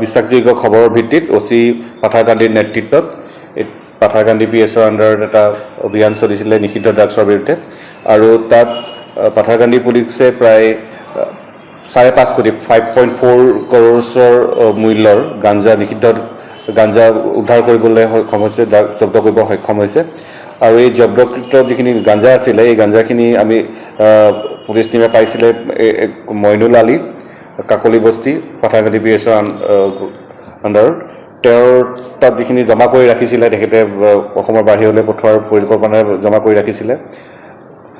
বিশ্বাসযোগ্য খবৰৰ ভিত্তিত অচি পাঠাৰকান্দিৰ নেতৃত্বত পাঠাৰকান্দি PSৰ আণ্ডাৰত এটা অভিযান চলিছিলে নিষিদ্ধ ড্ৰাগছৰ বিৰুদ্ধে আৰু তাত পাঠাৰকান্দি পুলিচে প্ৰায় 5.5 কোটি 5.4 কৰোৰৰ মূল্যৰ নিষিদ্ধ গাঞ্জা উদ্ধাৰ কৰিবলৈ সক্ষম হৈছে জব্দ কৰিব সক্ষম হৈছে আৰু এই জব্দকৃত যিখিনি গাঞ্জা আছিলে এই গাঞ্জাখিনি আমি পুলিচ টিমে পাইছিলে মইনুল আলী কাকলি বস্তি পাঠাৰকান্দি PSৰ আণ্ডাৰত তেওঁৰ তাত যিখিনি জমা কৰি ৰাখিছিলে তেখেতে অসমৰ বাহিৰলৈ পঠোৱাৰ পৰিকল্পনা জমা কৰি ৰাখিছিলে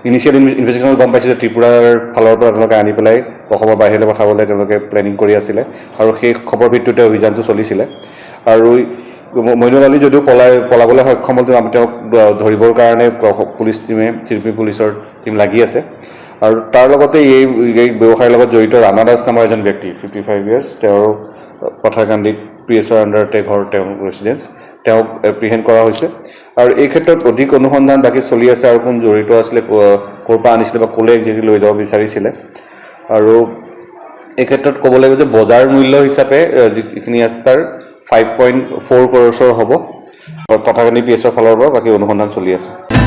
ইনিচিয়েল ইনভেষ্টিগেশ্যনত গম পাইছে যে ত্ৰিপুৰাৰ ফালৰ পৰা তেওঁলোকে আনি পেলাই অসমৰ বাহিৰলৈ পঠাবলৈ তেওঁলোকে প্লেনিং কৰি আছিলে আৰু সেই খবৰ ভিত্তিতে অভিযানটো চলিছিলে আৰু মইনুল আলী যদিও পলাবলৈ সক্ষম হ'ল আমি তেওঁক ধৰিবৰ কাৰণে পুলিচ টিমে চিৰপি পুলিচৰ টিম লাগি আছে আৰু তাৰ লগতে এই ব্যৱসায়ৰ লগত জড়িত ৰাণা দাস নামৰ এজন ব্যক্তি 55 ইয়াৰ্ছ তেওঁৰ পাঠাৰকান্দিত PSৰ আণ্ডাৰতে ঘৰ তেওঁৰ ৰেচিডেঞ্চ তেওঁক এপ্ৰিহেণ্ড কৰা হৈছে আৰু এই ক্ষেত্ৰত অধিক অনুসন্ধান বাকী চলি আছে আৰু কোন জড়িত আছিলে ক'ৰ পৰা আনিছিলে বা ক'লে যিটো লৈ যাব বিচাৰিছিলে আৰু এই ক্ষেত্ৰত ক'ব লাগিব যে বজাৰ মূল্য হিচাপে যিখিনি আছে তাৰ 5.4 কৰোৰৰ হ'ব আৰু পাঠাৰকান্দি PSৰ ফালৰ পৰা বাকী অনুসন্ধান চলি আছে